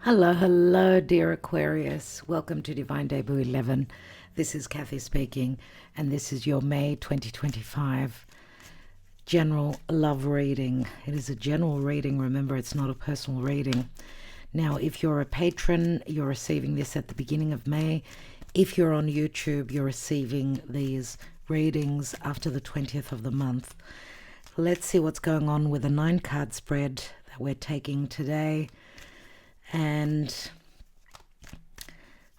Hello, dear Aquarius. Welcome to Divine Debut 11. This is Kathy speaking, and this is your May 2025 general love reading. It is a general reading. Remember, it's not a personal reading. Now, if you're a patron, you're receiving this at the beginning of May. If you're on YouTube, you're receiving these readings after the 20th of the month. Let's see what's going on with the 9-card spread that we're taking today. And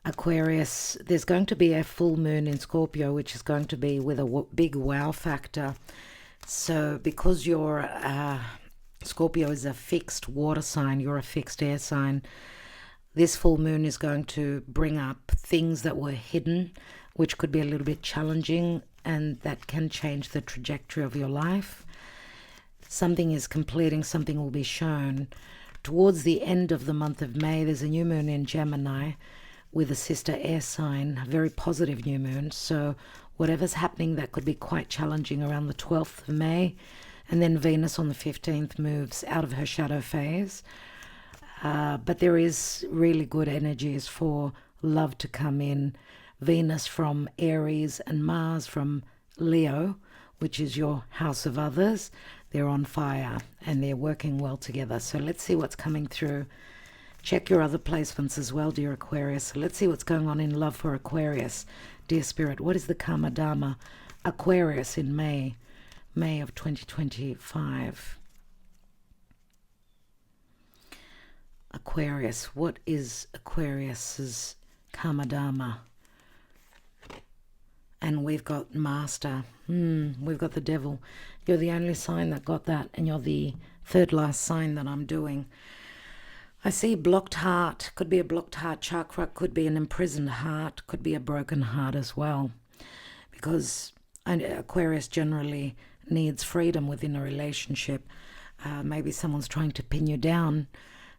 Aquarius, there's going to be a full moon in Scorpio, which is going to be with a big wow factor. So because your Scorpio is a fixed water sign, you're a fixed air sign, this full moon is going to bring up things that were hidden, which could be a little bit challenging, and that can change the trajectory of your life. Something is completing, something will be shown. Towards the end of the month of May, there's a new moon in Gemini with a sister air sign, a very positive new moon. So whatever's happening, that could be quite challenging around the 12th of May. And then Venus on the 15th moves out of her shadow phase. But there is really good energies for love to come in. Venus from Aries and Mars from Leo, which is your house of others. They're on fire and they're working well together. So let's see what's coming through. Check your other placements as well, dear Aquarius. So let's see what's going on in love for Aquarius. Dear Spirit, what is the Karma Dharma Aquarius in May of 2025? Aquarius, what is Aquarius's Karma Dharma? And we've got Master. We've got the Devil. You're the only sign that got that, and you're the third last sign that I'm doing. I see blocked heart. Could be a blocked heart chakra. Could be an imprisoned heart. Could be a broken heart as well. Because Aquarius generally needs freedom within a relationship. Maybe someone's trying to pin you down.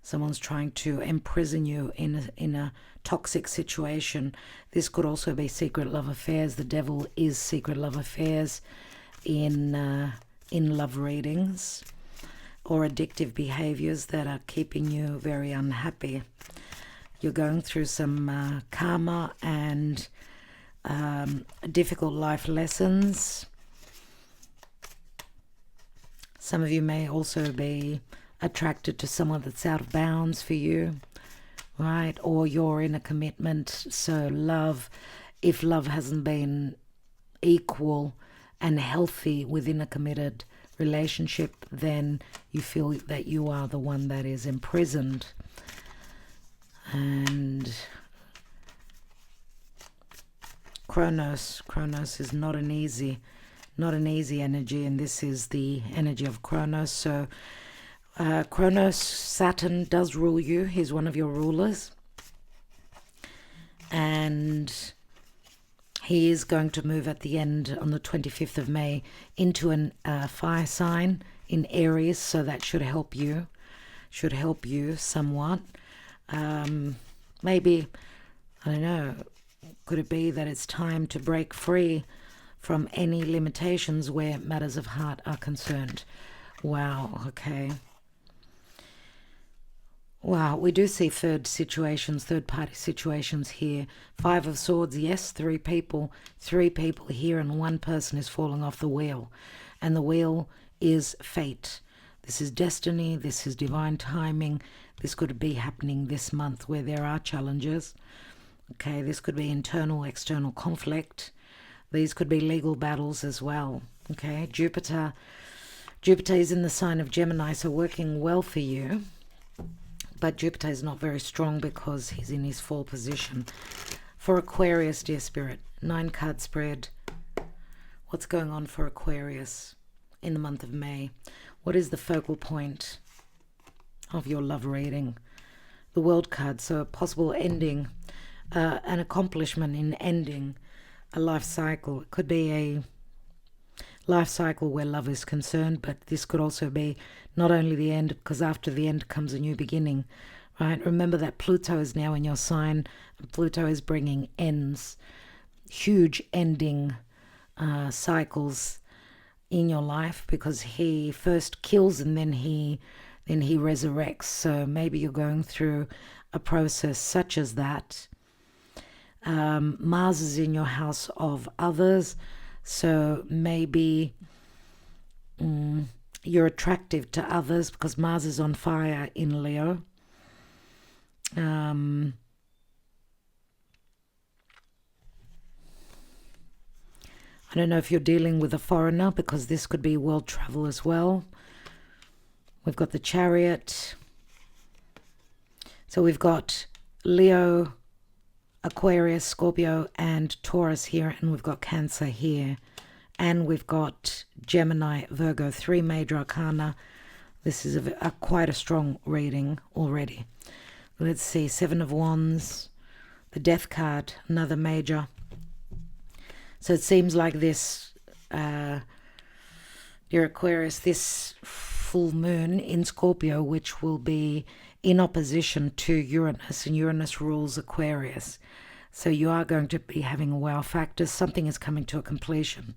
Someone's trying to imprison you in a toxic situation. This could also be secret love affairs. The Devil is secret love affairs in love readings, or addictive behaviors that are keeping you very unhappy. You're going through some karma and difficult life lessons. Some of you may also be attracted to someone that's out of bounds for you, right? Or you're in a commitment. So love, if love hasn't been equal and healthy within a committed relationship, then you feel that you are the one that is imprisoned. And Kronos is not an easy energy, and this is the energy of Kronos. So Kronos, Saturn does rule you. He's one of your rulers. And he is going to move at the end on the 25th of May into a fire sign in Aries. So that should help you. Somewhat. Maybe, I don't know, could it be that it's time to break free from any limitations where matters of heart are concerned? Wow, okay. Wow, we do see third-party situations here. 5 of Swords, yes, 3 people here, and one person is falling off the wheel. And the wheel is fate. This is destiny, this is divine timing. This could be happening this month where there are challenges. Okay, this could be internal, external conflict. These could be legal battles as well. Okay, Jupiter is in the sign of Gemini, so working well for you. But Jupiter is not very strong because he's in his fall position. For Aquarius, dear Spirit, 9-card spread. What's going on for Aquarius in the month of May? What is the focal point of your love reading? The World card, so a possible ending, an accomplishment in ending a life cycle. It could be a life cycle where love is concerned, but this could also be not only the end, because after the end comes a new beginning, right? Remember that Pluto is now in your sign. Pluto is bringing ends, huge ending cycles in your life, because he first kills and then he then he resurrects. So maybe you're going through a process such as that. Mars is in your house of others, so maybe you're attractive to others because Mars is on fire in Leo. I don't know if you're dealing with a foreigner, because this could be world travel as well. We've got the Chariot. So we've got Leo, Aquarius, Scorpio, and Taurus here, and we've got Cancer here. And we've got Gemini, Virgo, 3 major arcana. This is quite a strong reading already. Let's see, 7 of Wands, the Death card, another major. So it seems like this, dear Aquarius, this full moon in Scorpio, which will be in opposition to Uranus, and Uranus rules Aquarius. So you are going to be having a wow factor. Something is coming to a completion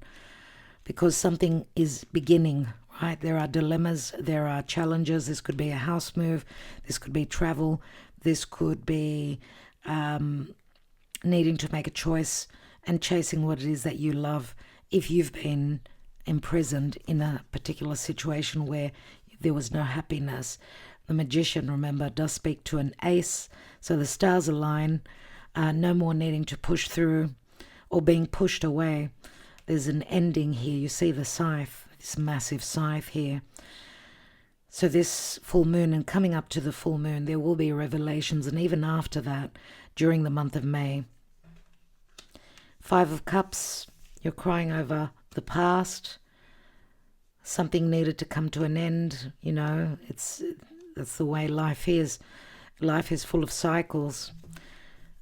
because something is beginning, right? There are dilemmas, there are challenges. This could be a house move. This could be travel. This could be needing to make a choice and chasing what it is that you love. If you've been imprisoned in a particular situation where there was no happiness. The Magician, remember, does speak to an ace. So the stars align. No more needing to push through or being pushed away. There's an ending here. You see the scythe, this massive scythe here. So this full moon, and coming up to the full moon, there will be revelations, and even after that, during the month of May. 5 of Cups, you're crying over the past. Something needed to come to an end, you know. That's the way life is. Life is full of cycles,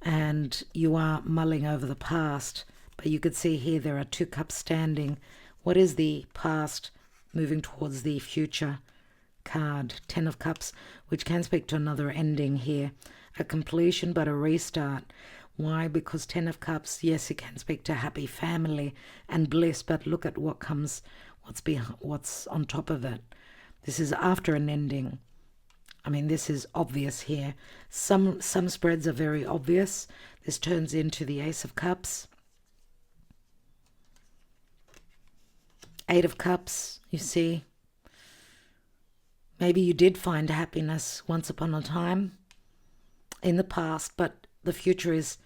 and you are mulling over the past. But you could see here there are 2 cups standing. What is the past moving towards the future card? 10 of Cups, which can speak to another ending here. A completion, but a restart. Why? Because 10 of Cups, yes, it can speak to happy family and bliss, but look at what comes, what's on top of it. This is after an ending. I mean, this is obvious here. Some spreads are very obvious. This turns into the Ace of Cups. 8 of Cups, you see. Maybe you did find happiness once upon a time in the past, but the future is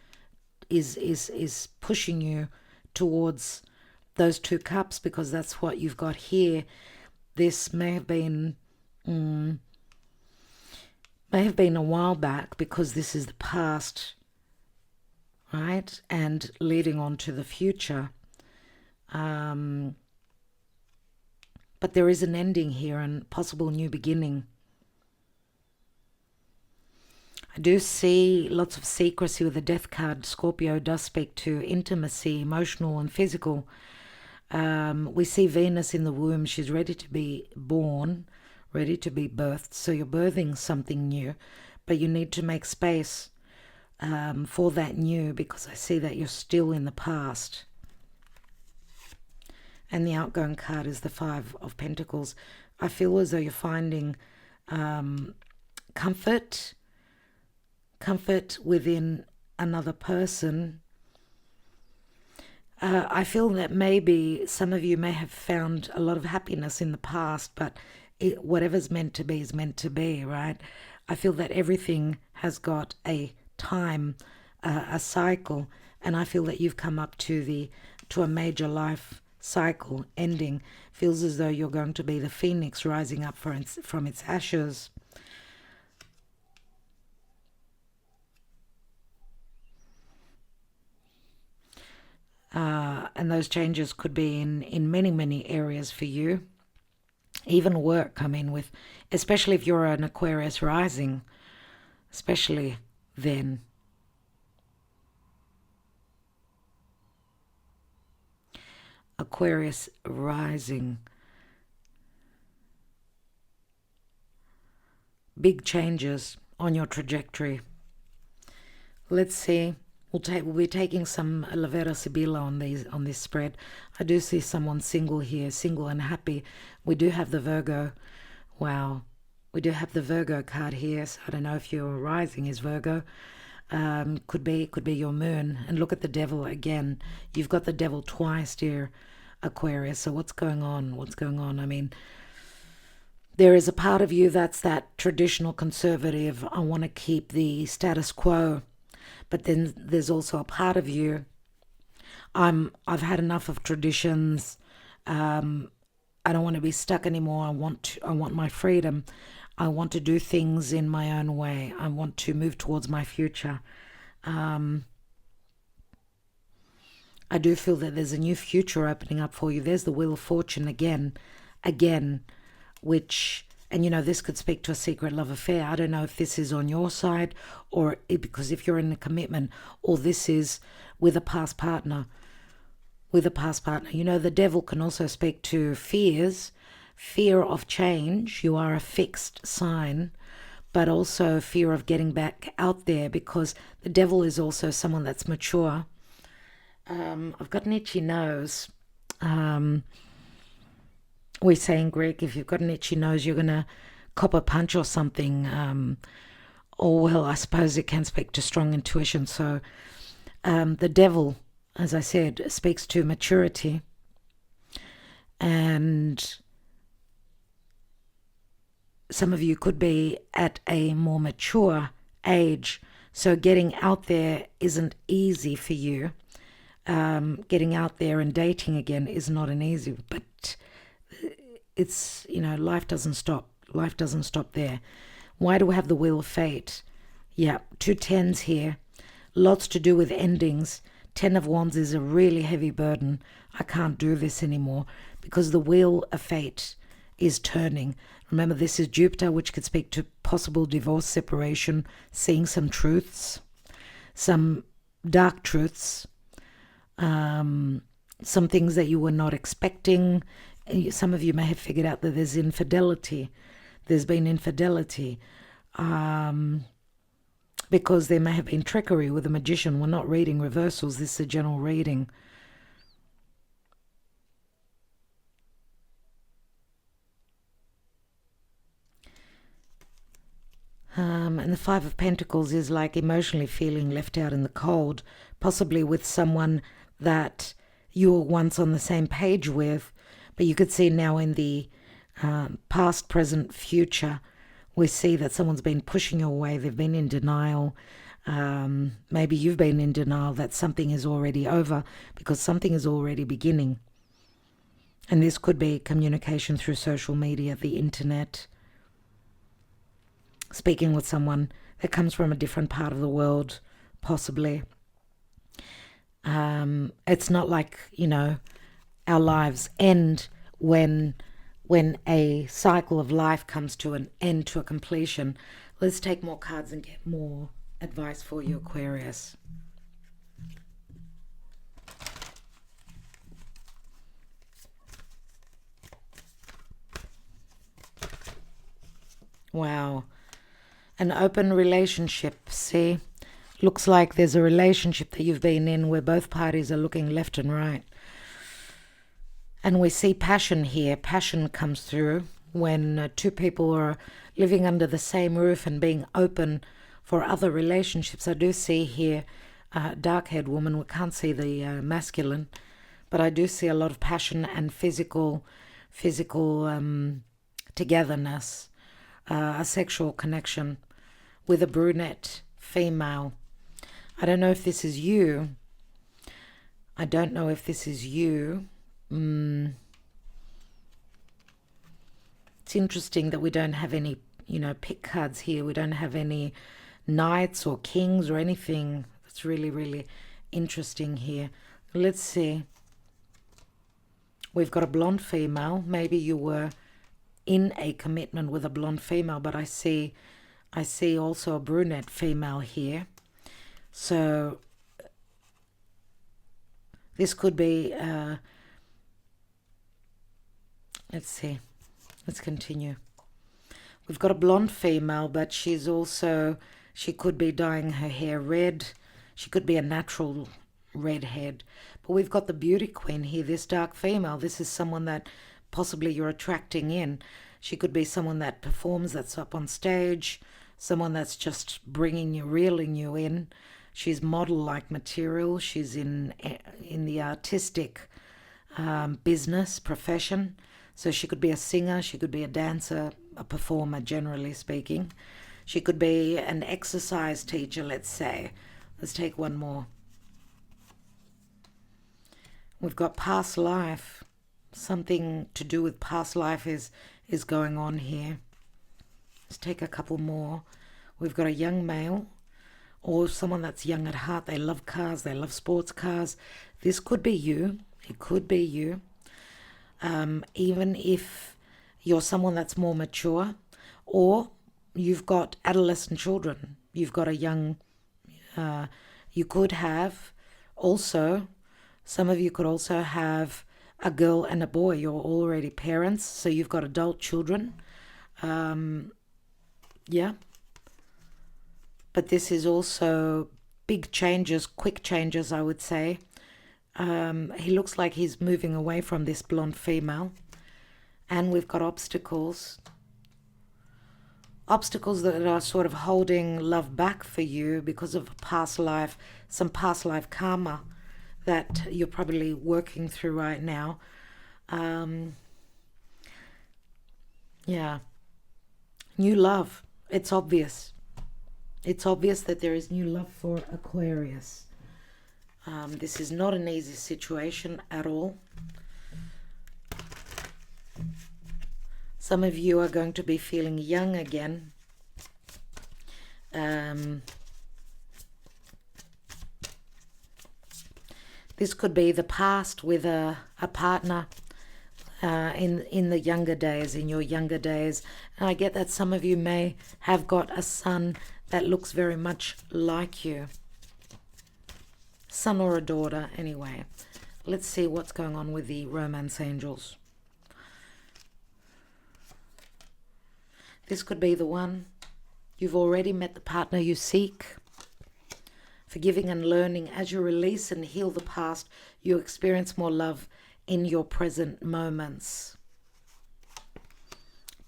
pushing you towards those 2 cups, because that's what you've got here. This may have been a while back, because this is the past, right? And leading on to the future. But there is an ending here and possible new beginning. I do see lots of secrecy with the Death card. Scorpio does speak to intimacy, emotional and physical. We see Venus in the womb. She's ready to be born, ready to be birthed. So you're birthing something new, but you need to make space for that new, because I see that you're still in the past. And the outgoing card is the 5 of Pentacles. I feel as though you're finding comfort within another person. I feel that maybe some of you may have found a lot of happiness in the past, but whatever's meant to be is meant to be, right? I feel that everything has got a time, a cycle, and I feel that you've come up to a major life cycle ending. Feels as though you're going to be the phoenix rising up from its ashes. And those changes could be in many areas for you. Even work, I mean, especially if you're an Aquarius rising, especially then. Aquarius rising. Big changes on your trajectory. Let's see. We'll be taking some Lavera Sibilla on this spread. I do see someone single here, single and happy. We do have the Virgo. Wow. We do have the Virgo card here, so I don't know if your rising is Virgo. Could be your moon. And look at the devil again. You've got the devil twice, dear Aquarius. So what's going on? What's going on? I mean, there is a part of you that's that traditional conservative. I want to keep the status quo. But then there's also a part of you. I've had enough of traditions. I don't want to be stuck anymore. I want my freedom. I want to do things in my own way. I want to move towards my future. I do feel that there's a new future opening up for you. There's the Wheel of Fortune again, which, and this could speak to a secret love affair. I don't know if this is on your side because if you're in a commitment, or this is with a past partner. The devil can also speak to fear of change. You are a fixed sign, but also fear of getting back out there, because the devil is also someone that's mature. I've got an itchy nose. We say in Greek, if you've got an itchy nose, you're going to cop a punch or something. Or, well, I suppose it can speak to strong intuition. So the devil, as I said, speaks to maturity. And some of you could be at a more mature age. So getting out there isn't easy for you. Getting out there and dating again is not an easy, but it's, life doesn't stop. Life doesn't stop there. Why do we have the Wheel of Fate? Yeah, 2 10s here. Lots to do with endings. 10 of Wands is a really heavy burden. I can't do this anymore, because the Wheel of Fate is turning. Remember, this is Jupiter, which could speak to possible divorce, separation, seeing some truths, some dark truths, some things that you were not expecting. Some of you may have figured out that there's infidelity. There's been infidelity. Because there may have been trickery with a magician. We're not reading reversals. This is a general reading. And the 5 of Pentacles is like emotionally feeling left out in the cold, possibly with someone that you were once on the same page with, but you could see now in the past, present, future, we see that someone's been pushing you away. They've been in denial. Maybe you've been in denial that something is already over, because something is already beginning. And this could be communication through social media, the internet, speaking with someone that comes from a different part of the world, possibly. It's not like, our lives end when a cycle of life comes to an end, to a completion. Let's take more cards and get more advice for you, Aquarius. Wow. An open relationship, see? Looks like there's a relationship that you've been in where both parties are looking left and right. And we see passion here. Passion comes through when 2 people are living under the same roof and being open for other relationships. I do see here a dark-haired woman. We can't see the masculine, but I do see a lot of passion and physical togetherness, a sexual connection with a brunette female. I don't know if this is you. It's interesting that we don't have any, pick cards here. We don't have any knights or kings or anything. It's really, really interesting here. Let's see. We've got a blonde female. Maybe you were in a commitment with a blonde female, but I see also a brunette female here. So this could be, let's see, let's continue. We've got a blonde female, but she could be dyeing her hair red. She could be a natural redhead. But we've got the beauty queen here, this dark female. This is someone that possibly you're attracting in. She could be someone that performs, that's up on stage, someone that's just bringing you, reeling you in. She's model-like material. She's in the artistic business profession. So she could be a singer, she could be a dancer, a performer, generally speaking. She could be an exercise teacher, let's say. Let's take one more. We've got past life. Something to do with past life is going on here. Let's take a couple more. We've got a young male or someone that's young at heart. They love cars, they love sports cars. This could be you. It could be you. Even if you're someone that's more mature, or you've got adolescent children, you've got a young, you could have also, some of you could also have a girl and a boy. You're already parents, so you've got adult children. Yeah. But this is also big changes, quick changes, I would say. He looks like he's moving away from this blonde female. And we've got obstacles. Obstacles that are sort of holding love back for you because of past life, some past life karma that you're probably working through right now. Yeah. New love. It's obvious. It's obvious that there is new love for Aquarius. This is not an easy situation at all. Some of you are going to be feeling young again. This could be the past with a partner in the younger days, in your younger days. And I get that some of you may have got a son that looks very much like you. Son or a daughter, anyway. Let's see what's going on with the romance angels. This could be the one. You've already met the partner you seek. Forgiving and learning. As you release and heal the past, you experience more love in your present moments.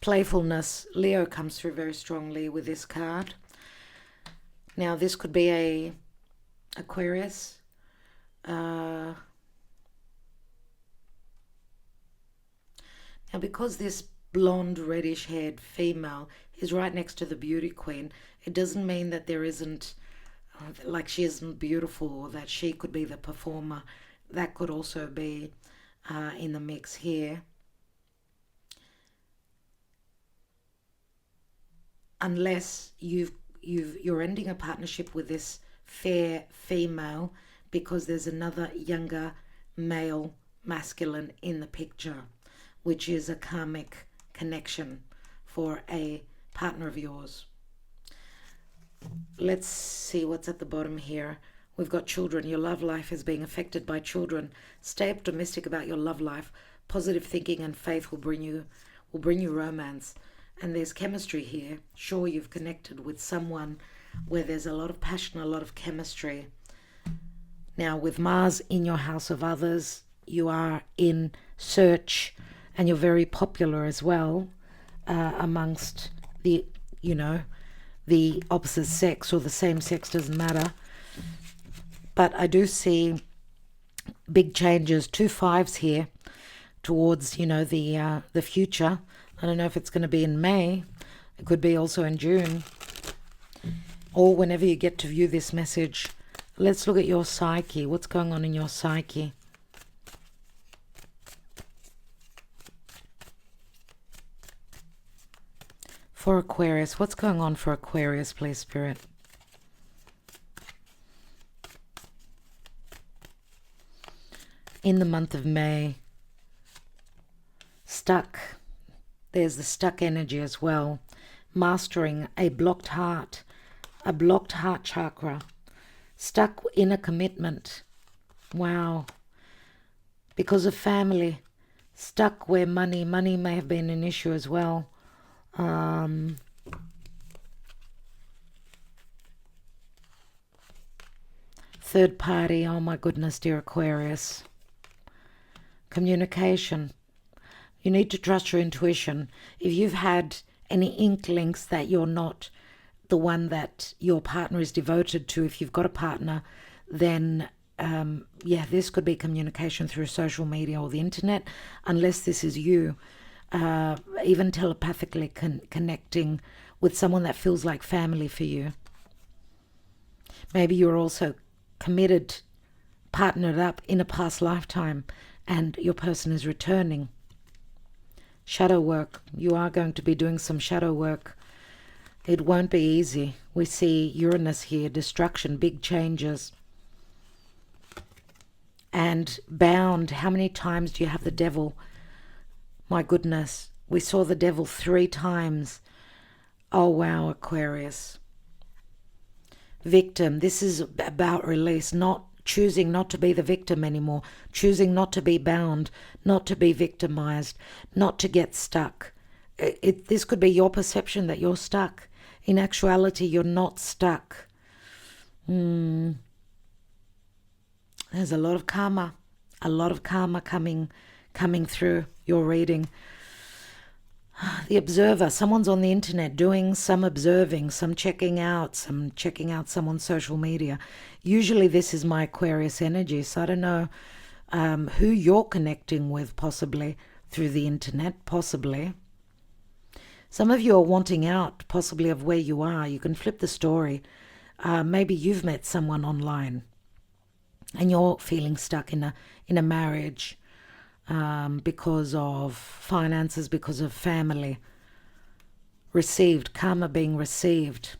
Playfulness. Leo comes through very strongly with this card. Now, this could be a Aquarius. Now, because this blonde, reddish-haired female is right next to the beauty queen, it doesn't mean that there isn't, like she isn't beautiful, or that she could be the performer. That could also be in the mix here. Unless you're ending a partnership with this fair female because there's another younger male, masculine in the picture, which is a karmic connection for a partner of yours. Let's see what's at the bottom here. We've got children. Your love life is being affected by children. Stay optimistic about your love life. Positive thinking and faith will bring you romance. And there's chemistry here. Sure, you've connected with someone where there's a lot of passion, a lot of chemistry. Now, with Mars in your house of others, you are in search, and you're very popular as well amongst the, the opposite sex or the same sex, doesn't matter. But I do see big changes, 2 5s here towards, the future. I don't know if it's going to be in May. It could be also in June. Or whenever you get to view this message. Let's look at your psyche. What's going on in your psyche? For Aquarius. What's going on for Aquarius, please, Spirit? In the month of May. Stuck. There's the stuck energy as well. Mastering a blocked heart chakra. Stuck in a commitment. Wow. Because of family. Stuck where money may have been an issue as well. Third party. Oh my goodness, dear Aquarius. Communication. You need to trust your intuition. If you've had any inklings that you're not the one that your partner is devoted to, if you've got a partner, then yeah, this could be communication through social media or the internet, unless this is you even telepathically connecting with someone that feels like family for you. Maybe you're also committed, partnered up in a past lifetime, and your person is returning. Shadow work. You are going to be doing some shadow work. It won't be easy. We see Uranus here, destruction, big changes. And bound. How many times do you have the devil? My goodness. We saw the devil 3 times. Oh, wow, Aquarius. Victim. This is about release, not choosing not to be the victim anymore, choosing not to be bound, not to be victimized, not to get stuck. This could be your perception that you're stuck. In actuality, you're not stuck. There's a lot of karma coming through your reading. The observer, someone's on the internet doing some observing, some checking out someone's social media. Usually this is my Aquarius energy, so I don't know who you're connecting with, possibly through the internet, possibly. Some of you are wanting out, possibly, of where you are. You can flip the story. Maybe you've met someone online and you're feeling stuck in a marriage. Because of finances, because of family. Received, karma being received.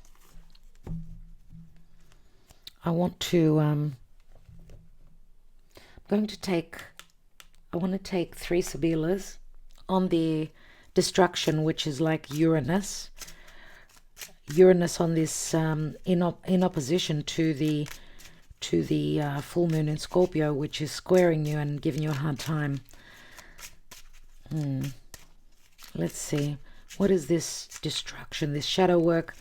I want to, I want to take 3 Sibilas on the destruction, which is like Uranus. Uranus on this, in opposition to the full moon in Scorpio, which is squaring you and giving you a hard time. Let's see. What is this destruction, this shadow work?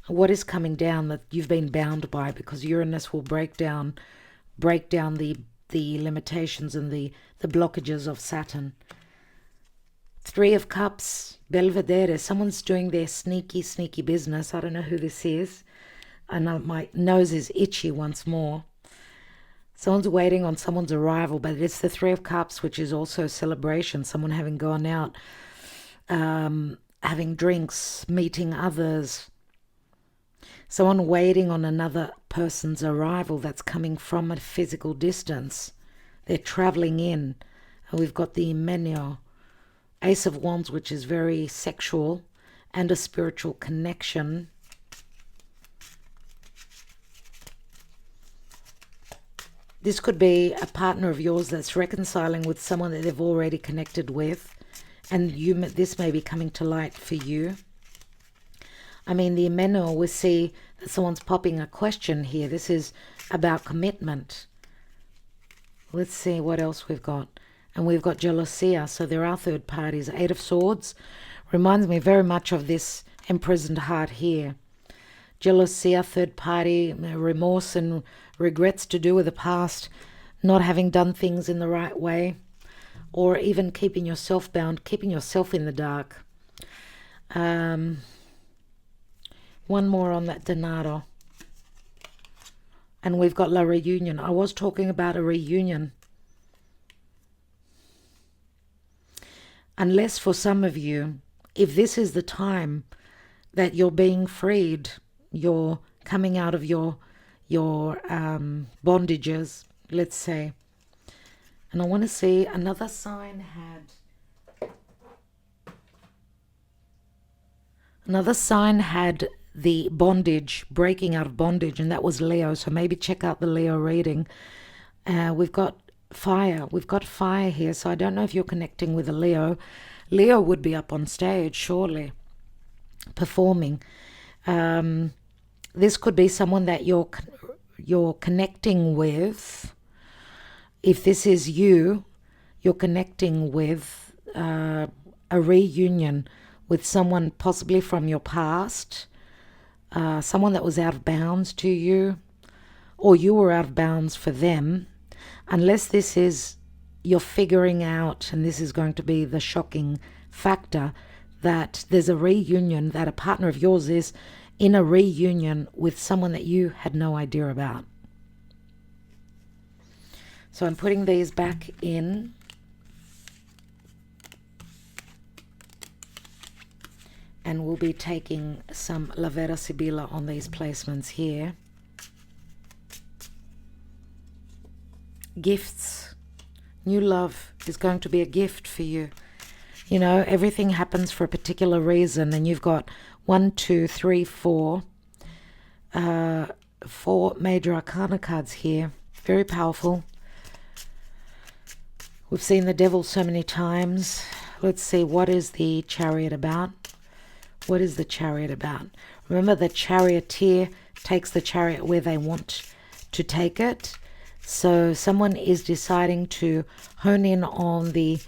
What is coming down that you've been bound by? Because Uranus will break down the limitations and the blockages of Saturn. 3 of Cups, Belvedere. Someone's doing their sneaky business. I don't know who this is. I know my nose is itchy once more. Someone's waiting on someone's arrival, but it's the 3 of Cups, which is also celebration. Someone having gone out, having drinks, meeting others. Someone waiting on another person's arrival that's coming from a physical distance. They're traveling in. And we've got the Menio, Ace of Wands, which is very sexual and a spiritual connection. This could be a partner of yours that's reconciling with someone that they've already connected with, and this may be coming to light for you. I mean, the Emmanuel, we see that someone's popping a question here. This is about commitment. Let's see what else we've got. And we've got jealousy, so there are third parties. 8 of Swords reminds me very much of this imprisoned heart here. Jealousy, third party, remorse and regrets to do with the past, not having done things in the right way, or even keeping yourself bound, keeping yourself in the dark. One more on that Donato. And we've got La Reunion. I was talking about a reunion. Unless for some of you, if this is the time that you're being freed, you're coming out of your bondages, let's say. And I want to see another sign had the bondage, breaking out of bondage, and that was Leo. So maybe check out the Leo reading. We've got fire. We've got fire here. So I don't know if you're connecting with a Leo. Leo would be up on stage, surely, performing. This could be someone that you're connecting with. If this is you, you're connecting with a reunion with someone possibly from your past, someone that was out of bounds to you, or you were out of bounds for them. Unless this is you're figuring out, and this is going to be the shocking factor, that there's a reunion, that a partner of yours is in a reunion with someone that you had no idea about. So I'm putting these back in. And we'll be taking some La Vera Sibilla on these placements here. Gifts. New love is going to be a gift for you. You know, everything happens for a particular reason, and you've got 1, 2, 3, 4. 4 major arcana cards here. Very powerful. We've seen the devil so many times. Let's see, what is the Chariot about? What is the Chariot about? Remember, the charioteer takes the chariot where they want to take it. So someone is deciding to hone in on the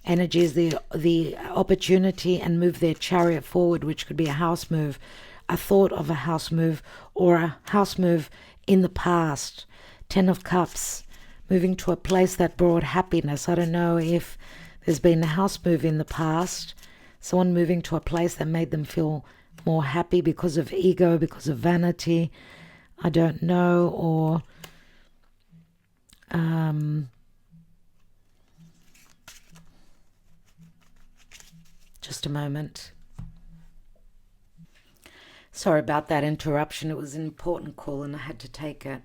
energies, the opportunity, and move their chariot forward, which could be a house move, a thought of a house move, or a house move in the past. 10 of Cups, moving to a place that brought happiness. I don't know if there's been a house move in the past. Someone moving to a place that made them feel more happy because of ego, because of vanity. I don't know. Or just a moment. Sorry about that interruption. It was an important call and I had to take it.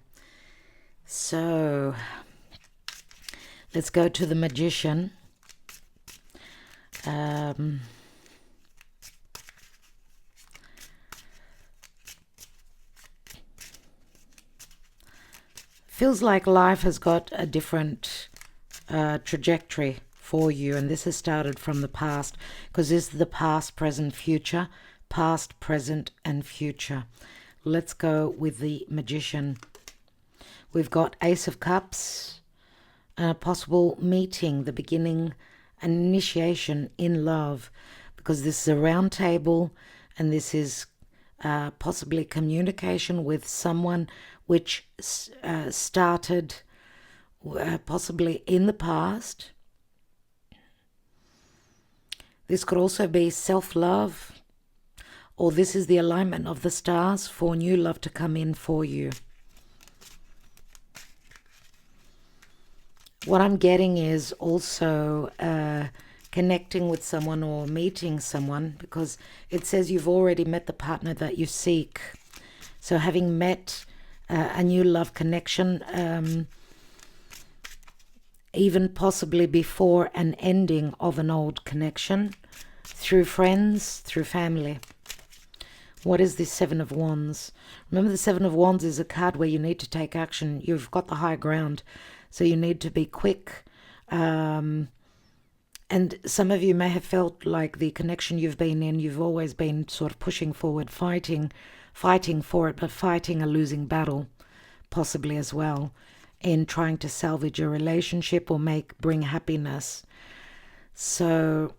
So let's go to the Magician. Feels like life has got a different trajectory for you, and this has started from the past, because this is the past, present, future. Past, present, and future. Let's go with the Magician. We've got Ace of Cups, a possible meeting, the beginning, an initiation in love, because this is a round table, and this is possibly communication with someone which started possibly in the past. This could also be self-love, or this is the alignment of the stars for new love to come in for you. What I'm getting is also connecting with someone or meeting someone, because it says you've already met the partner that you seek. So having met a new love connection, even possibly before an ending of an old connection, through friends, through family. What is this Seven of Wands? Remember, the Seven of Wands is a card where you need to take action. You've got the high ground, so you need to be quick. And some of you may have felt like the connection you've been in, you've always been sort of pushing forward, fighting for it, but fighting a losing battle, possibly as well, in trying to salvage a relationship or bring happiness. So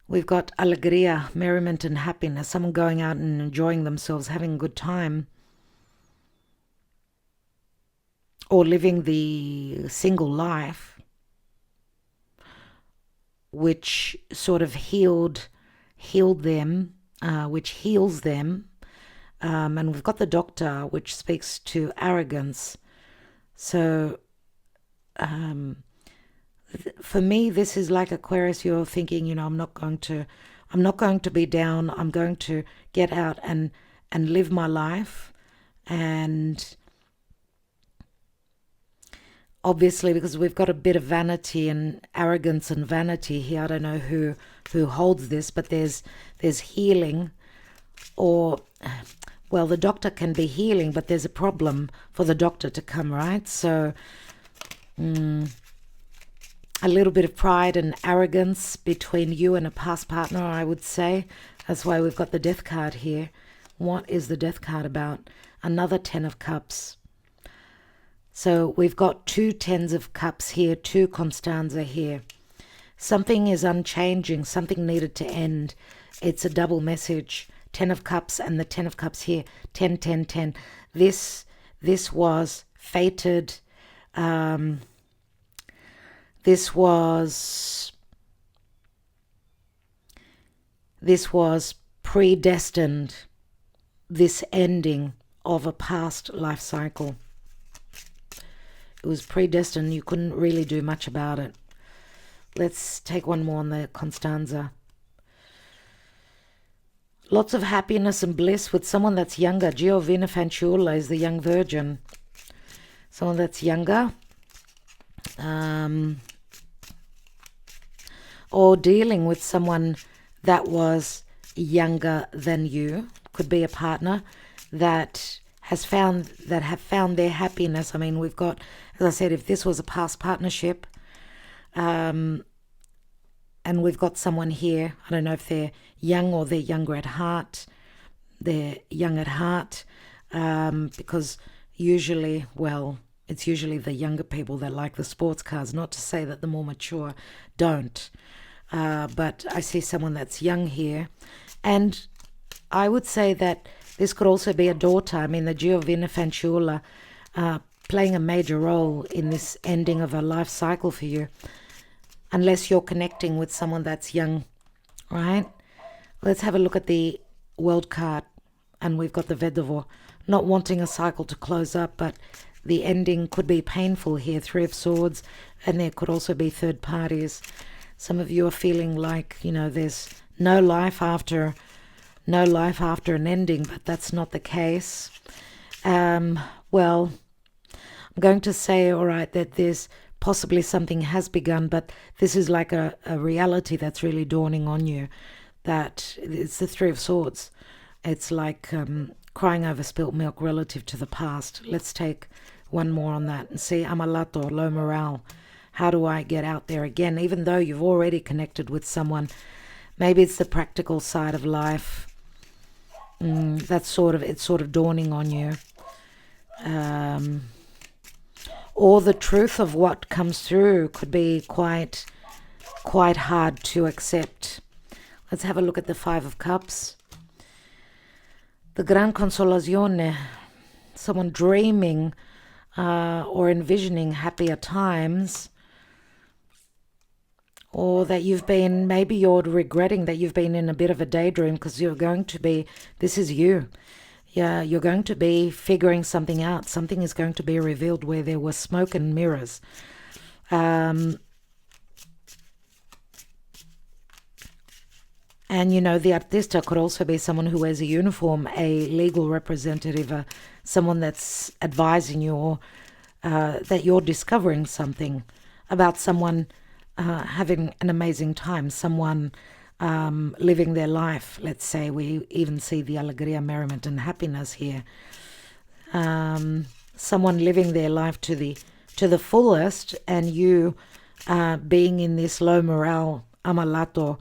we've got alegria, merriment and happiness, someone going out and enjoying themselves, having a good time, or living the single life, which sort of healed them, which heals them. And we've got the Doctor, which speaks to arrogance. So for me, this is like Aquarius. You're thinking, I'm not going to be down. I'm going to get out and live my life. And obviously, because we've got a bit of vanity and arrogance and vanity here. I don't know who holds this, but there's healing, or well, the Doctor can be healing, but there's a problem for the Doctor to come, right? So a little bit of pride and arrogance between you and a past partner, I would say. That's why we've got the Death card here. What is the Death card about? Another 10 of Cups. So we've got 2 10s of Cups here, 2 Constanza here. Something is unchanging, something needed to end. It's a double message. 10 of Cups and the 10 of Cups here. 10, 10, 10. This this was fated. This was predestined, this ending of a past life cycle. It was predestined. You couldn't really do much about it. Let's take one more on the Constanza. Lots of happiness and bliss with someone that's younger. Giovina Fanciulla is the young virgin. Someone that's younger. Or dealing with someone that was younger than you. Could be a partner that have found their happiness. I mean, we've got, as I said, if this was a past partnership, and we've got someone here, I don't know if they're young or they're younger at heart. They're young at heart, because usually, well, it's usually the younger people that like the sports cars. Not to say that the more mature don't. But I see someone that's young here. And I would say that this could also be a daughter. I mean, the Giovina Fanciulla playing a major role in this ending of a life cycle for you. Unless you're connecting with someone that's young, right? Let's have a look at the World card. And we've got the Vedovo. Not wanting a cycle to close up, but the ending could be painful here. 3 of Swords. And there could also be third parties. Some of you are feeling like, there's no life after an ending, but that's not the case. Well, I'm going to say, all right, that there's possibly something has begun, but this is like a reality that's really dawning on you, that it's the 3 of Swords. It's like crying over spilt milk relative to the past. Let's take one more on that and see. Amalato, low morale. How do I get out there again? Even though you've already connected with someone, maybe it's the practical side of life. It's sort of dawning on you. Or the truth of what comes through could be quite hard to accept. Let's have a look at the 5 of Cups. The Gran Consolazione. Someone dreaming or envisioning happier times. Or that maybe you're regretting that you've been in a bit of a daydream, because this is you. Yeah, you're going to be figuring something out. Something is going to be revealed where there was smoke and mirrors. And, the artista could also be someone who wears a uniform, a legal representative, someone that's advising you, or that you're discovering something about someone having an amazing time, someone living their life. Let's say we even see the alegria, merriment and happiness here. Someone living their life to the fullest, and you being in this low morale, amalato,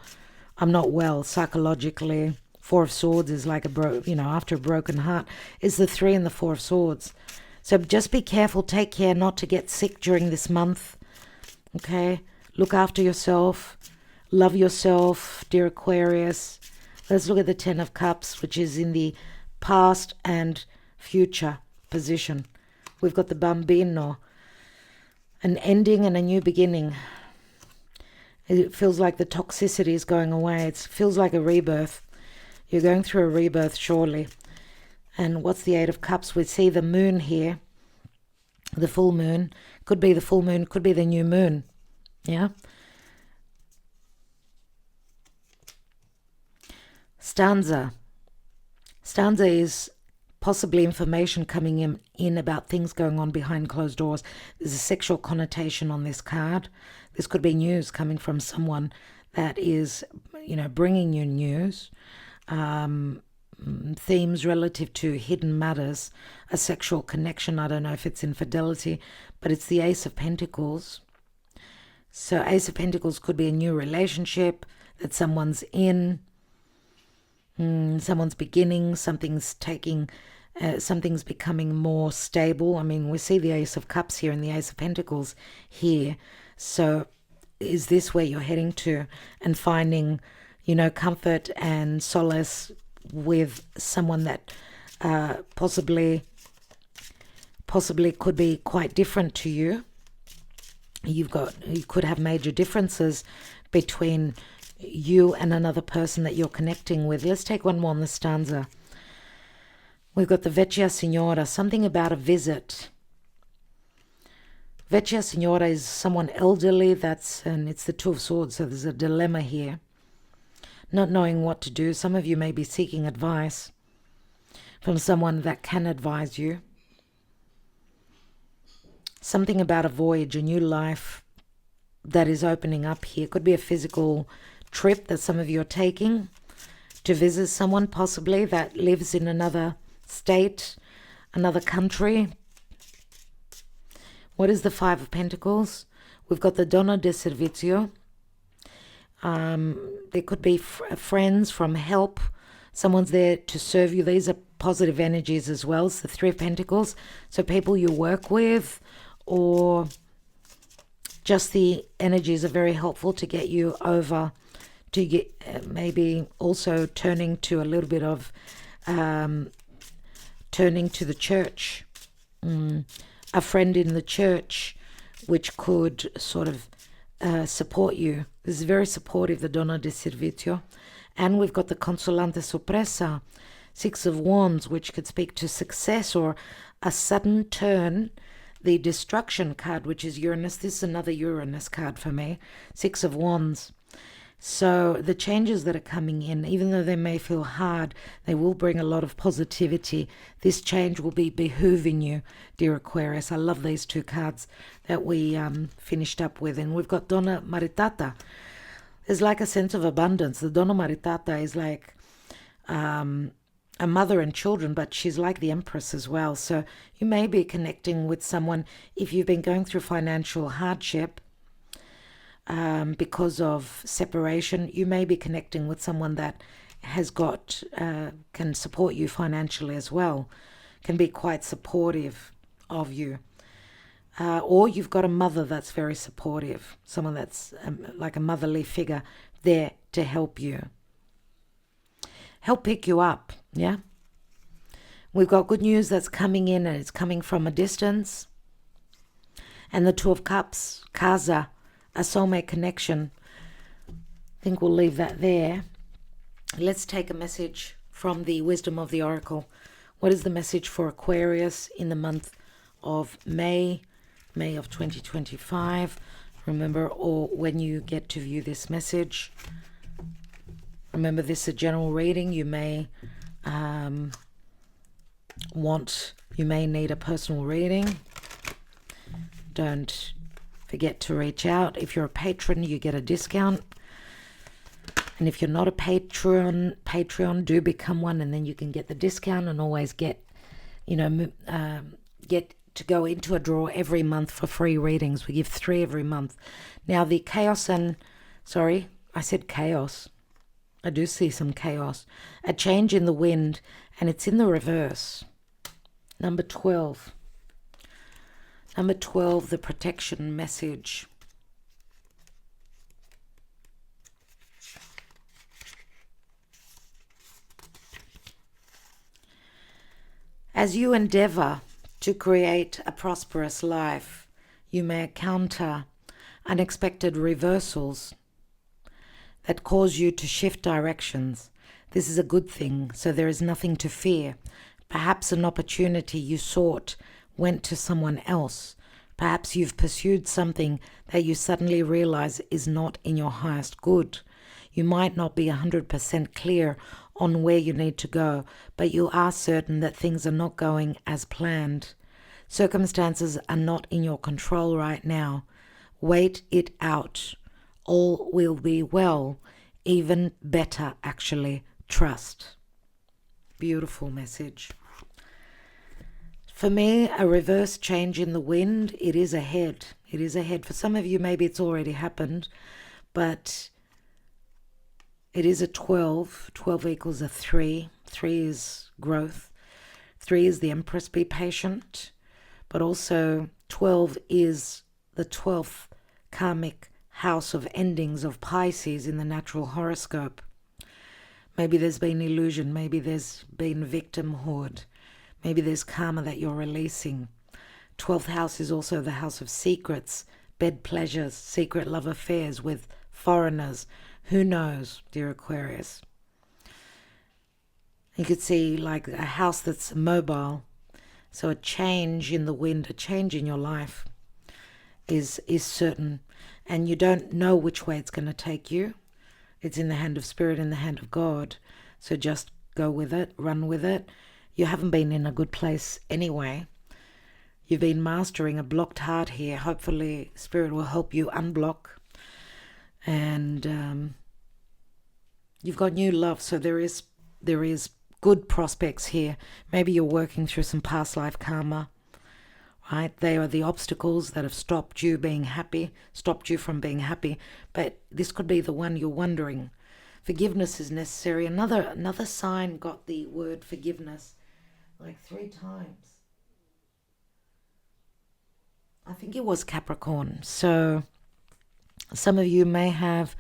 I'm not well psychologically. 4 of Swords is like after a broken heart, is the 3 and the 4 of Swords. So just be careful, take care not to get sick during this month. Okay? Look after yourself. Love yourself, dear Aquarius. Let's look at the 10 of Cups, which is in the past and future position. We've got the Bambino. An ending and a new beginning. It feels like the toxicity is going away. It feels like a rebirth. You're going through a rebirth, surely. And what's the 8 of Cups? We see the moon here. The full moon. Could be the full moon. Could be the new moon. Yeah. Stanza. Stanza is possibly information coming in about things going on behind closed doors. There's a sexual connotation on this card. This could be news coming from someone that is, bringing you news. Themes relative to hidden matters, a sexual connection. I don't know if it's infidelity, but it's the Ace of Pentacles. So Ace of Pentacles could be a new relationship that someone's in. Someone's beginning, something's becoming more stable. I mean, we see the Ace of Cups here and the Ace of Pentacles here. So is this where you're heading to and finding, comfort and solace with someone that possibly possibly could be quite different to you. You could have major differences between you and another person that you're connecting with. Let's take one more on the stanza. We've got the Vecchia Signora, something about a visit. Vecchia Signora is someone elderly, and it's the Two of Swords, so there's a dilemma here. Not knowing what to do. Some of you may be seeking advice from someone that can advise you. Something about a voyage, a new life that is opening up here. Could be a physical trip that some of you are taking to visit someone possibly that lives in another state, another country. What is the Five of Pentacles? We've got the Donna de Servizio. There could be friends from help. Someone's there to serve you. These are positive energies as well. It's the Three of Pentacles. So people you work with, or just the energies are very helpful to get you over, to get maybe also turning to a little bit of turning to the church, a friend in the church, which could sort of support you. This is very supportive, the Donna de Servizio. And we've got the Consolante Sorpresa, Six of Wands, which could speak to success or a sudden turn. The Destruction card, which is Uranus. This is another Uranus card for me. Six of Wands. So the changes that are coming in, even though they may feel hard, they will bring a lot of positivity. This change will be behooving you, dear Aquarius. I love these two cards that we finished up with. And we've got Donna Maritata. There's like a sense of abundance. The Donna Maritata is like a mother and children, but she's like the Empress as well. So you may be connecting with someone if you've been going through financial hardship. Because of separation, you may be connecting with someone that has got can support you financially as well, can be quite supportive of you, or you've got a mother that's very supportive, someone that's like a motherly figure there to help you, help pick you up. Yeah, we've got good news that's coming in, and it's coming from a distance. And the Two of Cups, Casa, a soulmate connection. I think we'll leave that there. Let's take a message from the Wisdom of the Oracle. What is the message for Aquarius in the month of May of 2025? Remember, or when you get to view this message, remember this is a general reading. You may you may need a personal reading. Don't forget to reach out. If you're a patron, you get a discount. And if you're not a Patreon, do become one, and then you can get the discount and always get to go into a draw every month for free readings. We give 3 every month. Now the chaos I said chaos. I do see some chaos. A change in the wind, and it's in the reverse. Number 12. Number 12, the protection message. As you endeavor to create a prosperous life, you may encounter unexpected reversals that cause you to shift directions. This is a good thing, so there is nothing to fear. Perhaps an opportunity you sought went to someone else. Perhaps you've pursued something that you suddenly realize is not in your highest good. You might not be 100% clear on where you need to go, but you are certain that things are not going as planned. Circumstances are not in your control right now. Wait it out. All will be well. Even better, actually. Trust. Beautiful message. For me, a reverse change in the wind, it is ahead. It is ahead. For some of you, maybe it's already happened, but it is a 12. 12 equals a 3. 3 is growth. 3 is the Empress, be patient. But also 12 is the 12th karmic house of endings of Pisces in the natural horoscope. Maybe there's been illusion. Maybe there's been victimhood. Maybe there's karma that you're releasing. 12th house is also the house of secrets, bed pleasures, secret love affairs with foreigners. Who knows, dear Aquarius? You could see like a house that's mobile. So a change in the wind, a change in your life is certain. And you don't know which way it's going to take you. It's in the hand of spirit, in the hand of God. So just go with it, run with it. You haven't been in a good place anyway. You've been mastering a blocked heart here. Hopefully spirit will help you unblock. And you've got new love. So there is good prospects here. Maybe you're working through some past life karma, right? They are the obstacles that have stopped you being happy, stopped you from being happy. But this could be the one you're wondering. Forgiveness is necessary. Another sign got the word forgiveness like 3 times. I think it was Capricorn. So some of you may have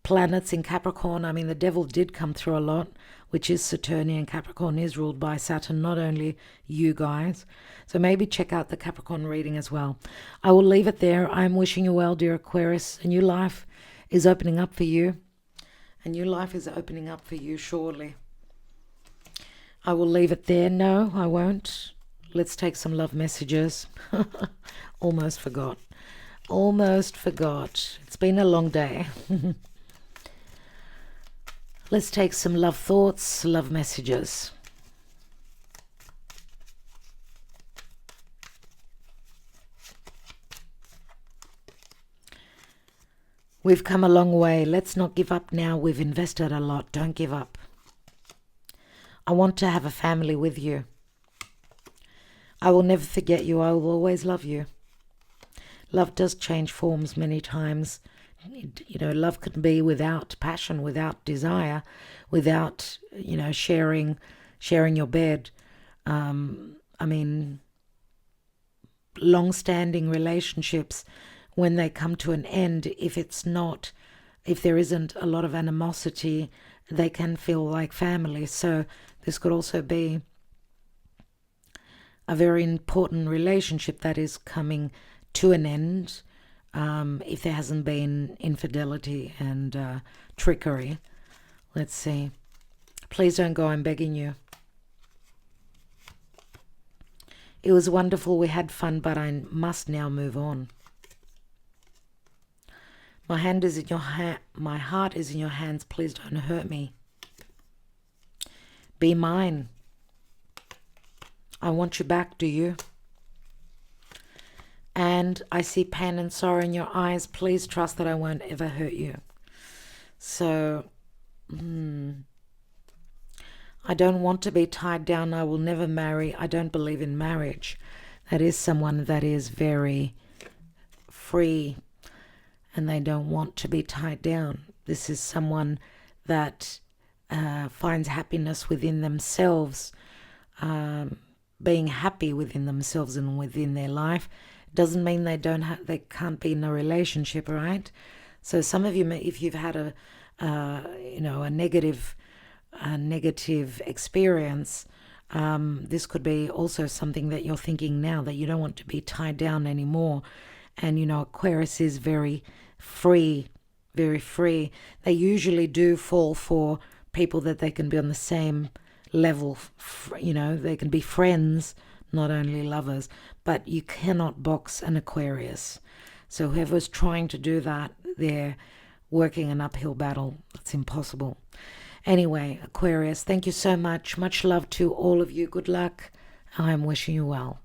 planets in Capricorn. I mean, the devil did come through a lot, which is Saturnian. Capricorn is ruled by Saturn, not only you guys. So maybe check out the Capricorn reading as well. I will leave it there. I'm wishing you well, dear Aquarius. A new life is opening up for you. A new life is opening up for you, surely. I will leave it there. No, I won't. Let's take some love messages. Almost forgot. Almost forgot. It's been a long day. Let's take some love thoughts, love messages. We've come a long way. Let's not give up now. We've invested a lot. Don't give up. I want to have a family with you. I will never forget you. I will always love you. Love does change forms many times. You know, love can be without passion, without desire, without, you know, sharing your bed. I mean, long-standing relationships, when they come to an end, if there isn't a lot of animosity, they can feel like family. So this could also be a very important relationship that is coming to an end, if there hasn't been infidelity and trickery. Let's see. Please don't go, I'm begging you. It was wonderful, we had fun, but I must now move on. My hand is in your my heart is in your hands. Please don't hurt me. Be mine. I want you back, do you? And I see pain and sorrow in your eyes. Please trust that I won't ever hurt you. So, I don't want to be tied down. I will never marry. I don't believe in marriage. That is someone that is very free and they don't want to be tied down. This is someone that finds happiness within themselves, being happy within themselves and within their life. Doesn't mean they can't be in a relationship, right? So some of you, if you've had a negative experience, this could be also something that you're thinking now, that you don't want to be tied down anymore. And Aquarius is very free, very free. They usually do fall for people that they can be on the same level. They can be friends, not only lovers. But you cannot box an Aquarius. So whoever's trying to do that, they're working an uphill battle. It's impossible. Anyway, Aquarius, thank you so much. Much love to all of you. Good luck. I'm wishing you well.